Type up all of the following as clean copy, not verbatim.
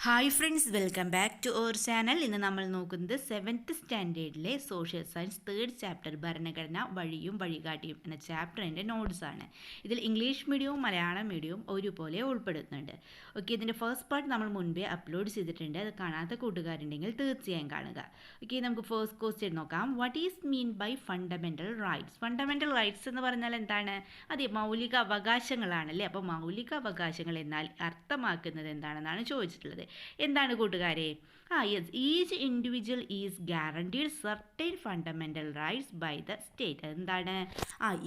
Hi friends, welcome back to our channel. ഇന്ന് നമ്മൾ നോക്കുന്നത് 7th സ്റ്റാൻഡേർഡിലെ social science 3rd chapter ഭരണഘടന വഴിയും വഴികാട്ടിയും എന്ന ചാപ്റ്ററിൻ്റെ നോട്ട്സാണ്. ഇതിൽ ഇംഗ്ലീഷ് മീഡിയവും മലയാളം മീഡിയവും ഒരുപോലെ ഉൾപ്പെടുത്തുന്നുണ്ട്. ഓക്കെ, ഇതിൻ്റെ ഫസ്റ്റ് പാർട്ട് നമ്മൾ മുൻപേ അപ്ലോഡ് ചെയ്തിട്ടുണ്ട്. അത് കാണാത്ത കൂട്ടുകാരുണ്ടെങ്കിൽ തീർച്ചയായും കാണുക. ഓക്കെ, നമുക്ക് ഫസ്റ്റ് ക്വസ്റ്റ്യൻ നോക്കാം. What is mean by fundamental rights? Fundamental rights എന്ന് പറഞ്ഞാൽ എന്താണ്? അതെ, മൗലിക അവകാശങ്ങളാണല്ലേ. അപ്പോൾ മൗലിക അവകാശങ്ങൾ എന്നാൽ അർത്ഥമാക്കുന്നത് എന്താണെന്നാണ് ചോദിച്ചിട്ടുള്ളത്. എന്താണ് കൂട്ടുകാരെ? Yes, each individual is guaranteed certain fundamental rights by the state. എന്താണ്?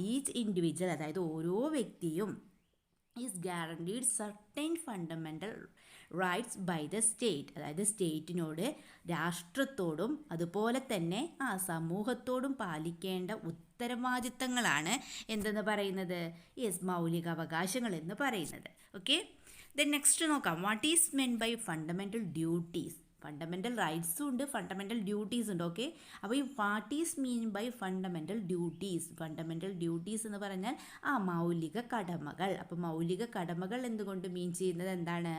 ഈച്ച് ഇൻഡിവിജ്വൽ, അതായത് ഓരോ വ്യക്തിയും is guaranteed certain fundamental rights by the state, അതായത് സ്റ്റേറ്റിനോട്, രാഷ്ട്രത്തോടും അതുപോലെ തന്നെ സമൂഹത്തോടും പാലിക്കേണ്ട ഉത്തരവാദിത്തങ്ങളാണ് എന്തെന്ന് പറയുന്നത്? യെസ്, മൗലിക അവകാശങ്ങൾ എന്ന് പറയുന്നത്. ഓക്കെ, ദെൻ നെക്സ്റ്റ് നോക്കാം. What is mean by fundamental duties? Fundamental റൈറ്റ്സും ഉണ്ട്, ഫണ്ടമെൻ്റൽ ഡ്യൂട്ടീസ് ഉണ്ട്. ഓക്കെ, അപ്പോൾ ഈ what is mean by fundamental duties? Fundamental duties എന്ന് പറഞ്ഞാൽ മൗലിക കടമകൾ. അപ്പോൾ മൗലിക കടമകൾ എന്തുകൊണ്ട് മീൻ ചെയ്യുന്നത് എന്താണ്?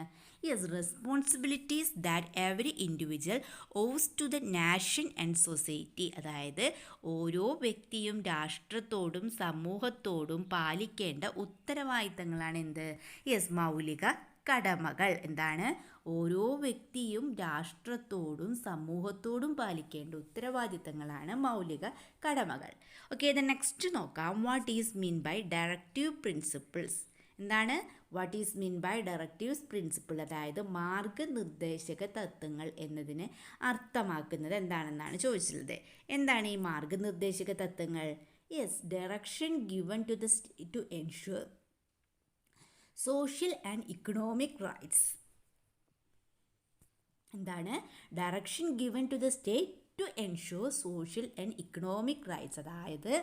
Yes, responsibilities that every individual owes to the nation and society. അതായത് ഓരോ വ്യക്തിയും രാഷ്ട്രത്തോടും സമൂഹത്തോടും പാലിക്കേണ്ട ഉത്തരവാദിത്തങ്ങളാണ് എന്ത്? യെസ്, മൗലിക കടമകൾ. എന്താണ്? ഓരോ വ്യക്തിയും രാഷ്ട്രത്തോടും സമൂഹത്തോടും പാലിക്കേണ്ട ഉത്തരവാദിത്തങ്ങളാണ് മൗലിക കടമകൾ. ഓക്കെ, ദെൻ നെക്സ്റ്റ് നോക്കാം. What is mean by directive principles? എന്താണ് what is mean by directives principle? അതായത് മാർഗനിർദ്ദേശക തത്വങ്ങൾ എന്നതിന് അർത്ഥമാക്കുന്നത് എന്താണെന്നാണ് ചോദിച്ചിട്ടുള്ളത്. എന്താണ് ഈ മാർഗനിർദ്ദേശക തത്വങ്ങൾ? Yes, direction given to ensure social and economic rights. എന്താണ്? Direction given to the state to ensure social and economic rights. അതായത്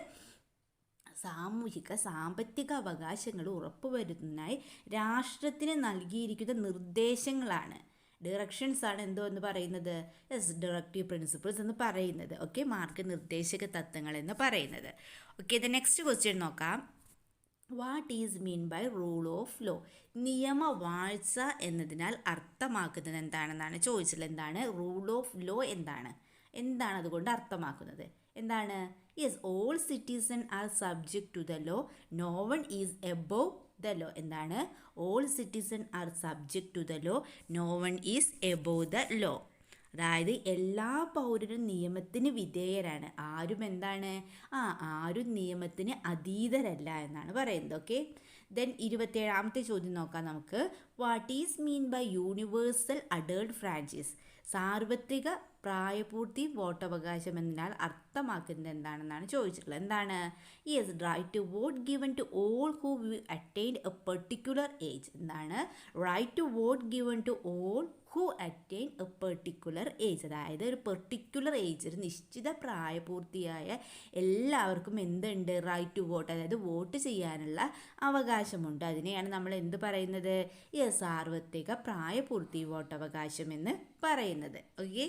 സാമൂഹിക സാമ്പത്തിക അവകാശങ്ങൾ ഉറപ്പുവരുത്തുന്നതിനായി രാഷ്ട്രത്തിന് നൽകിയിരിക്കുന്ന നിർദ്ദേശങ്ങളാണ്, ഡയറക്ഷൻസ് ആണ് എന്തോ എന്ന് പറയുന്നത്? യെസ്, ഡയറക്റ്റീവ് പ്രിൻസിപ്പിൾസ് എന്ന് പറയുന്നത്. ഓക്കെ, മാർഗനിർദ്ദേശക തത്വങ്ങൾ എന്ന് പറയുന്നത്. ഓക്കെ, ദ നെക്സ്റ്റ് ക്വസ്റ്റ്യൻ നോക്കാം. What is mean by rule of law? നിയമവാഴ്ച എന്നതിനാൽ അർത്ഥമാക്കുന്നത് എന്താണെന്നാണ് ചോദിച്ചത്. എന്താണ് റൂൾ ഓഫ് ലോ? എന്താണ് അതുകൊണ്ട് അർത്ഥമാക്കുന്നത്? എന്താണ്? Yes, all citizen are subject to the law, no one is above the law. എന്താണ്? All citizen are subject to the law, no one is above the law. അതായത് എല്ലാ പൗരരും നിയമത്തിന് വിധേയരാണ്. ആരും എന്താണ്? ആരും നിയമത്തിന് അതീതരല്ല എന്നാണ് പറയുന്നത്. ഓക്കെ, ദെൻ 27ാമത്തെ ചോദ്യം നോക്കാം നമുക്ക്. What is mean by universal adult franchise? സാർവത്രിക പ്രായപൂർത്തി വോട്ടവകാശം എന്നാൽ അർത്ഥമാക്കുന്നത് എന്താണെന്നാണ് ചോദിച്ചിട്ടുള്ളത്. എന്താണ്? Yes, right to vote given to all who attained a particular age. എന്താണ്? Right to vote given to all who attain a particular age. അതായത് ഒരു പെർട്ടിക്കുലർ ഏജ്, ഒരു നിശ്ചിത പ്രായപൂർത്തിയായ എല്ലാവർക്കും എന്തുണ്ട്? റൈറ്റ് ടു വോട്ട്, അതായത് വോട്ട് ചെയ്യാനുള്ള അവകാശമുണ്ട്. അതിനെയാണ് നമ്മൾ എന്ത് പറയുന്നത്? യെസ്, സാർവത്രിക പ്രായപൂർത്തി വോട്ടവകാശം എന്ന് പറയുന്നത്. ഓക്കെ,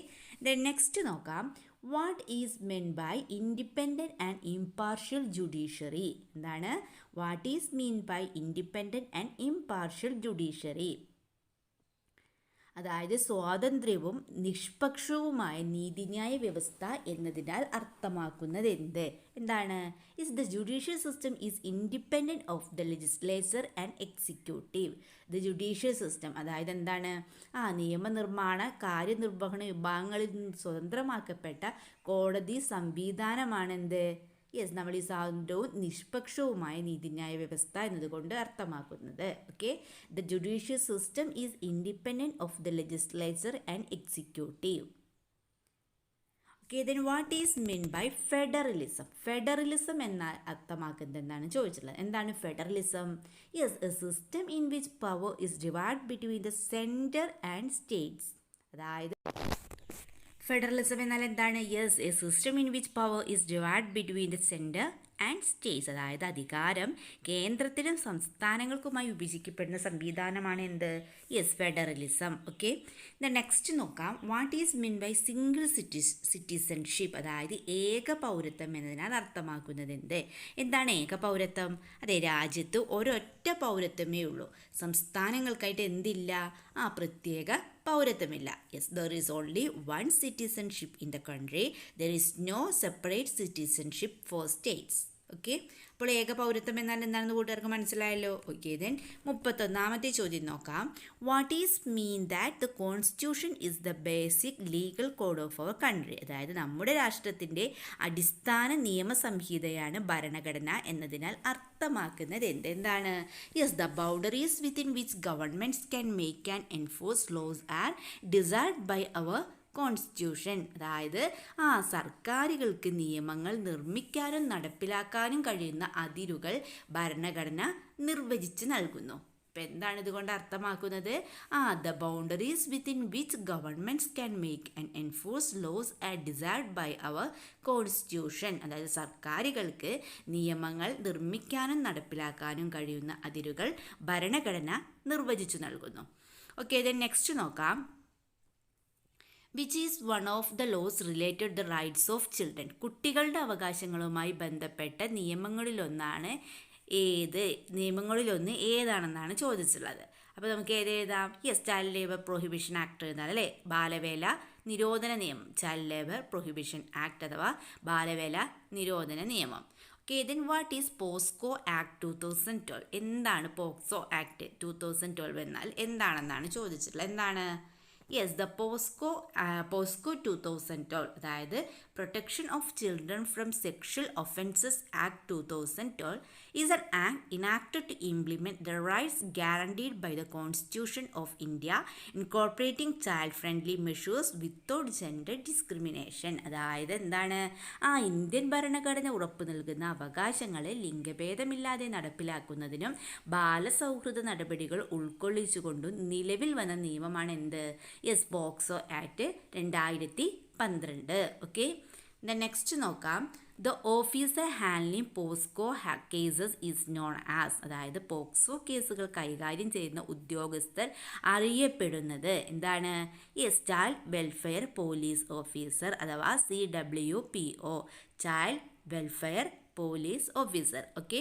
ദെൻ നെക്സ്റ്റ് നോക്കാം. What is mean by independent and impartial judiciary? എന്താണ്? What is mean by independent and impartial judiciary? അതായത് സ്വാതന്ത്ര്യവും നിഷ്പക്ഷവുമായ നീതിന്യായ വ്യവസ്ഥ എന്നതിനാൽ അർത്ഥമാക്കുന്നത് എന്താണ്? Is the judicial system is independent of the legislature and executive. The judicial system, അതായത് എന്താണ്? നിയമനിർമ്മാണ കാര്യനിർവഹണ വിഭാഗങ്ങളിൽ നിന്ന് സ്വതന്ത്രമാക്കപ്പെട്ട കോടതി സംവിധാനമാണ് എന്ത്? യെസ്, നമ്മൾ ഈ സ്വാതന്ത്ര്യവും നിഷ്പക്ഷവുമായ നീതിന്യായ വ്യവസ്ഥ എന്നതുകൊണ്ട് അർത്ഥമാക്കുന്നത്. Okay, the judicial system is independent of the legislature and executive. Okay, then what is mean by federalism? Federalism എന്നാൽ അർത്ഥമാക്കുന്നത് എന്താണ് ചോദിച്ചിട്ടുള്ളത്. എന്താണ് federalism? Yes, a system in which power is divide between the centre and states. അതായത് ഫെഡറലിസം എന്നാൽ എന്താണ്? Yes, a system in which power is divide between the centre and states. അതായത് അധികാരം കേന്ദ്രത്തിലും സംസ്ഥാനങ്ങൾക്കുമായി വിഭജിക്കപ്പെടുന്ന സംവിധാനമാണ് എന്ത്? Yes federalism. ഓക്കെ, നെക്സ്റ്റ് നോക്കാം. What is mean by single citizenship, അതായത് ഏക പൗരത്വം എന്നതിനാൽ അർത്ഥമാക്കുന്നത് എന്താണ് ഏക പൗരത്വം? അതെ, രാജ്യത്ത് ഒരൊറ്റ പൗരത്വമേ ഉള്ളൂ. സംസ്ഥാനങ്ങൾക്കായിട്ട് എന്തില്ല? പ്രത്യേക പൗരത്വമില്ല. Yes, there is only one citizenship in the country. There is no separate citizenship for states. Okay, അപ്പോൾ ഏക പൗരത്വം എന്നാൽ എന്താണെന്ന് കൂട്ടുകാർക്ക് മനസ്സിലായല്ലോ. ഓക്കെ, ദെൻ 31ാമത്തെ ചോദ്യം നോക്കാം. What is mean that the constitution is the basic legal code of our country, അതായത് നമ്മുടെ രാഷ്ട്രത്തിൻ്റെ അടിസ്ഥാന നിയമസംഹിതയാണ് ഭരണഘടന എന്നതിനാൽ അർത്ഥമാക്കുന്നത് എന്താണ്? Yes, the boundaries within which governments can make and enforce laws are desired by our constitution, അതായത് സർക്കാരുകൾക്ക് നിയമങ്ങൾ നിർമ്മിക്കാനും നടപ്പിലാക്കാനും കഴിയുന്ന അതിരുകൾ ഭരണഘടന നിർവചിച്ച് നൽകുന്നു. ഇപ്പം എന്താണ് ഇതുകൊണ്ട് അർത്ഥമാക്കുന്നത്? The boundaries within which governments can make and enforce laws are desired by our constitution, അതായത് സർക്കാരുകൾക്ക് നിയമങ്ങൾ നിർമ്മിക്കാനും നടപ്പിലാക്കാനും കഴിയുന്ന അതിരുകൾ ഭരണഘടന നിർവചിച്ചു നൽകുന്നു. ഓക്കെ, ദെൻ നെക്സ്റ്റ് നോക്കാം. Which is one of the laws related the rights of children, കുട്ടികളുടെ അവകാശങ്ങളുമായി ബന്ധപ്പെട്ട നിയമങ്ങളിലൊന്ന് ഏതാണെന്നാണ് ചോദിച്ചിട്ടുള്ളത്. അപ്പോൾ നമുക്ക് ഏതെഴുതാം? Yes, child labour prohibition act എഴുതാം അല്ലേ. ബാലവേല നിരോധന നിയമം, ചൈൽഡ് ലേബർ പ്രൊഹിബിഷൻ ആക്ട് അഥവാ ബാലവേല നിരോധന നിയമം. Okay, then what is POCSO act 2012, എന്താണ് പോക്സോ ആക്ട് 2012 എന്നാൽ എന്താണെന്നാണ് ചോദിച്ചിട്ടുള്ളത്. എന്താണ്? യെസ്, ദ പോസ്കോ 2012, അതായത് protection of children from sexual offences act 2012 is an act enacted to implement the rights guaranteed by the constitution of India incorporating child friendly measures without gender discrimination, അതായത് എന്താണ്? Indian ഭരണഘടന ഉറപ്പു നൽകുന്ന അവകാശങ്ങളെ ലിംഗഭേദമില്ലാതെ നടപ്പിലാക്കുന്നതിനും ബാലസൗഹൃദ നടപടികൾ ഉൾക്കൊള്ളിച്ചുകൊണ്ടും നിലവിൽ വന്ന നിയമമാണ് എന്ത്? Yes, POCSO act 2012. Okay, next നോക്കാം. The officer handling POCSO cases is known as, അതായത് പോക്സോ കേസുകൾ കൈകാര്യം ചെയ്യുന്ന ഉദ്യോഗസ്ഥർ അറിയപ്പെടുന്നത് എന്താണ്? Yes, child welfare police officer അഥവാ CWPO, child welfare police officer. Okay,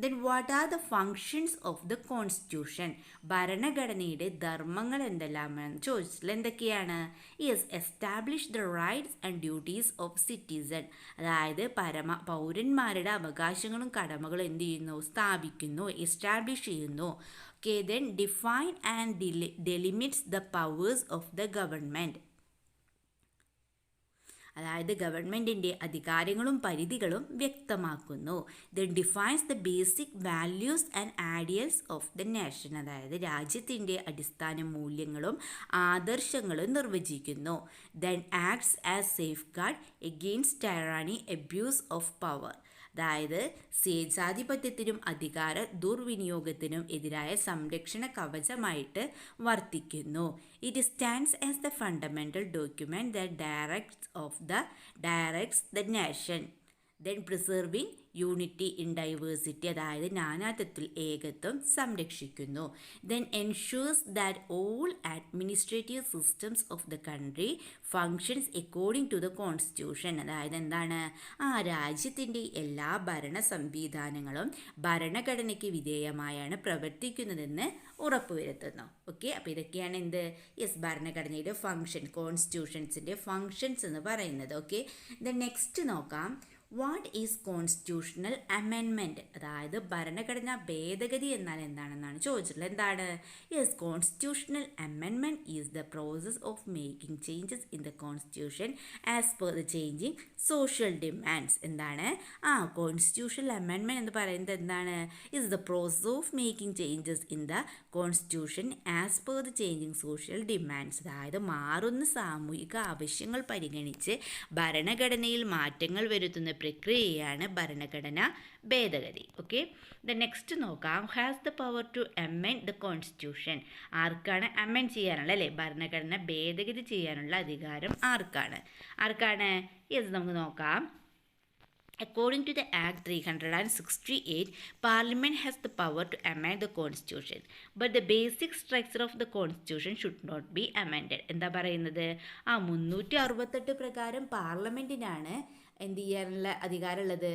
then what are the functions of the constitution, ഭരണഘടനയുടെ ധർമ്മങ്ങൾ എന്തെല്ലാമെന്ന് ചോദിച്ചിട്ടുള്ള എന്തൊക്കെയാണ്? Yes, establish the rights and duties of citizen, അതായത് പൗരന്മാരുടെ അവകാശങ്ങളും കടമകളും എന്ത് ചെയ്യുന്നു? സ്ഥാപിക്കുന്നു, എസ്റ്റാബ്ലിഷ് ചെയ്യുന്നു. Okay, then define and delimits the powers of the government, അതായത് ഗവൺമെൻറ്റിൻ്റെ അധികാരങ്ങളും പരിധികളും വ്യക്തമാക്കുന്നു. Then defines the basic values and ideals of the nation, അതായത് രാജ്യത്തിൻ്റെ അടിസ്ഥാന മൂല്യങ്ങളും ആദർശങ്ങളും നിർവചിക്കുന്നു. Then acts as safeguard against tyranny, abuse of power, അതായത് സ്വേച്ഛാധിപത്യത്തിനും അധികാര ദുർവിനിയോഗത്തിനും എതിരായ സംരക്ഷണ കവചമായിട്ട് വർത്തിക്കുന്നു. It stands as the fundamental document that directs the nation. Then preserving unity in diversity, അതായത് നാനാത്വത്തിൽ ഏകത്വം സംരക്ഷിക്കുന്നു. Then ensures that all administrative systems of the country functions according to the constitution, അതായത് എന്താണ്? രാജ്യത്തിൻ്റെ എല്ലാ ഭരണ സംവിധാനങ്ങളും ഭരണഘടനയ്ക്ക് വിധേയമായാണ് പ്രവർത്തിക്കുന്നതെന്ന് ഉറപ്പുവരുത്തുന്നു. ഓക്കെ, അപ്പോൾ ഇതൊക്കെയാണ് എന്ത്? യെസ്, ഭരണഘടനയുടെ ഫങ്ഷൻ, കോൺസ്റ്റിറ്റ്യൂഷൻസിൻ്റെ ഫങ്ഷൻസ് എന്ന് പറയുന്നത്. ഓക്കെ, ദെൻ നെക്സ്റ്റ് നോക്കാം. വാട്ട് ഈസ് കോൺസ്റ്റിറ്റ്യൂഷണൽ അമെൻമെൻറ്റ്, അതായത് ഭരണഘടനാ ഭേദഗതി എന്നാൽ എന്താണെന്നാണ് ചോദിച്ചിട്ടുള്ളത്. എന്താണ്? Yes, constitutional amendment is the process of making changes in the constitution as per the changing social demands. എന്താണ്? കോൺസ്റ്റിറ്റ്യൂഷണൽ അമെൻമെൻറ്റ് എന്ന് പറയുന്നത് എന്താണ്? Is the process of making changes in the constitution as per the changing social demands, അതായത് മാറുന്ന സാമൂഹിക ആവശ്യങ്ങൾ പരിഗണിച്ച് ഭരണഘടനയിൽ മാറ്റങ്ങൾ വരുത്തുന്ന പ്രക്രിയയാണ് ഭരണഘടന ഭേദഗതി. ഓക്കെ, ദ നെക്സ്റ്റ് നോക്കാം. Has the power to amend the constitution, ആർക്കാണ് അമെൻഡ് ചെയ്യാനുള്ള അല്ലേ ഭരണഘടന ഭേദഗതി ചെയ്യാനുള്ള അധികാരം? ആർക്കാണ്? യെസ്, നമുക്ക് നോക്കാം. According to the Act 368, Parliament has the power to amend the Constitution, but the basic structure of the Constitution should not be amended. എന്താ പറയുന്നത്? 368 പ്രകാരം പാർലമെൻറ്റിനാണ് എന്ത് ചെയ്യാനുള്ള അധികാരമുള്ളത്?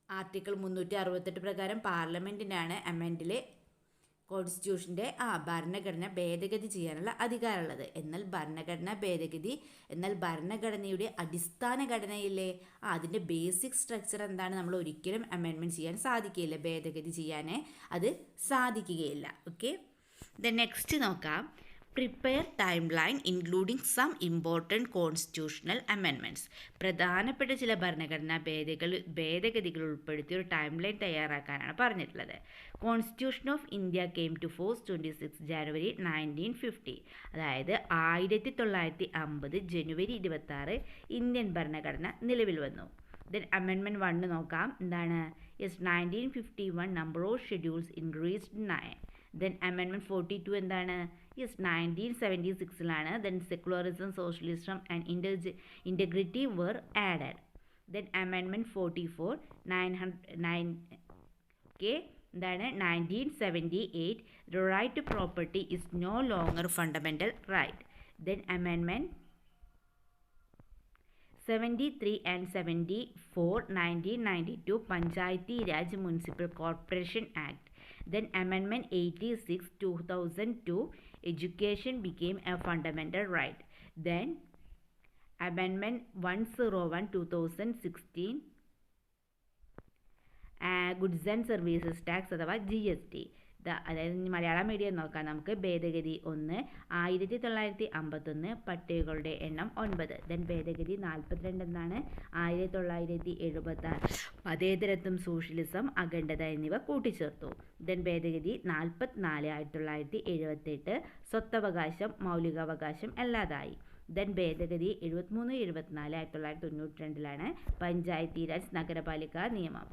ആർട്ടിക്കിൾ 368 പ്രകാരം പാർലമെൻറ്റിനാണ് അമെൻഡിൽ കോൺസ്റ്റിറ്റ്യൂഷൻ്റെ ഭരണഘടന ഭേദഗതി ചെയ്യാനുള്ള അധികാരമുള്ളത്. എന്നാൽ ഭരണഘടനയുടെ അടിസ്ഥാന ഘടനയില്ലേ അതിൻ്റെ ബേസിക് സ്ട്രക്ചർ എന്താണ്? നമ്മൾ ഒരിക്കലും അമെൻമെൻറ്റ് ചെയ്യാൻ സാധിക്കുകയില്ല, ഭേദഗതി ചെയ്യാൻ അത് സാധിക്കുകയില്ല. ഓക്കെ, നെക്സ്റ്റ് നോക്കാം. Prepare timeline including some important constitutional amendments. പ്രധാനപ്പെട്ട ചില ഭരണഘടനാ ഭേദഗതികൾ ഉൾപ്പെടുത്തി ഒരു ടൈം ലൈൻ തയ്യാറാക്കാനാണ് പറഞ്ഞിട്ടുള്ളത്. Constitution of India came to force 26 January 1950. അതായത് 1950 ജനുവരി 26 ഇന്ത്യൻ ഭരണഘടന നിലവിൽ വന്നു. ദെൻ അമെൻമെൻറ്റ് 1 നോക്കാം. എന്താണ്? 1951 number of schedules increased 9. Then amendment 42 എന്താണ്? 1976 then secularism, socialism and integrity were added. Then amendment 44 എന്താണ്? 1978 the right to property is no longer fundamental right. Then amendment 73 and 74 1992 Panchayati Raj Municipal Corporation Act. Then amendment 86 2002 education became a fundamental right. Then amendment 101 2016 goods and services tax അഥവാ GST. അതായത് Malayalam medium നോക്കാം നമുക്ക്. ഭേദഗതി 1 1951 പട്ടികകളുടെ എണ്ണം 9. Then ഭേദഗതി 42 എന്താണ്? 1976 മതേതരത്വം, socialism, അഖണ്ഡത എന്നിവ കൂട്ടിച്ചേർത്തു. ദെൻ ഭേദഗതി 44 1978 സ്വത്തവകാശം, മൗലികാവകാശം അല്ലാതായി. ദെൻ ഭേദഗതി 73 74 1992 പഞ്ചായത്തി രാജ് നഗരപാലിക നിയമം.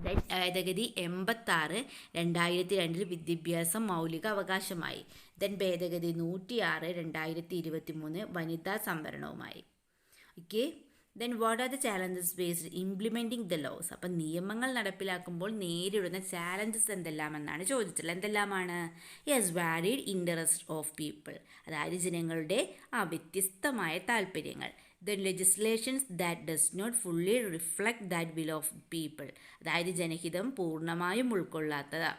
ഭേദഗതി 86 2002 വിദ്യാഭ്യാസം മൗലിക അവകാശമായി. ദെൻ ഭേദഗതി 106 2023 വനിതാ സംവരണവുമായി. Okay, then what are the challenges based implementing the laws. അപ്പം നിയമങ്ങൾ നടപ്പിലാക്കുമ്പോൾ നേരിടുന്ന ചാലഞ്ചസ് എന്തെല്ലാമെന്നാണ് ചോദിച്ചിട്ടുള്ളത്. എന്തെല്ലാമാണ്? Yes, varied interest of people, അതായത് ജനങ്ങളുടെ വ്യത്യസ്തമായ താല്പര്യങ്ങൾ. Then legislations that does not fully reflect that will of people, അതായത് ജനഹിതം പൂർണ്ണമായും ഉൾക്കൊള്ളാത്തത്.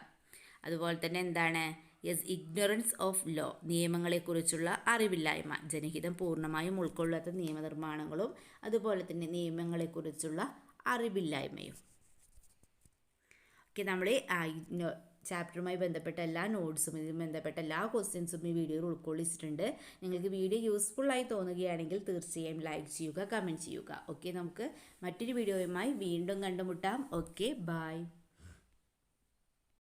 അതുപോലെ തന്നെ എന്താണ്? യെസ്, ഇഗ്നറൻസ് ഓഫ് ലോ, നിയമങ്ങളെക്കുറിച്ചുള്ള അറിവില്ലായ്മ, ജനഹിതം പൂർണ്ണമായും ഉൾക്കൊള്ളാത്ത നിയമനിർമ്മാണങ്ങളും അതുപോലെ തന്നെ നിയമങ്ങളെക്കുറിച്ചുള്ള അറിവില്ലായ്മയും. ഓക്കെ, നമ്മൾ ചാപ്റ്ററുമായി ബന്ധപ്പെട്ട എല്ലാ നോട്ട്സും ഇതുമായി ബന്ധപ്പെട്ട എല്ലാ ക്വസ്റ്റ്യൻസും ഈ വീഡിയോയിൽ ഉൾക്കൊള്ളിച്ചിട്ടുണ്ട്. നിങ്ങൾക്ക് വീഡിയോ യൂസ്ഫുള്ളായി തോന്നുകയാണെങ്കിൽ തീർച്ചയായും ലൈക്ക് ചെയ്യുക, കമൻറ്റ് ചെയ്യുക. ഓക്കെ, നമുക്ക് മറ്റൊരു വീഡിയോയുമായി വീണ്ടും കണ്ടുമുട്ടാം. Okay, by.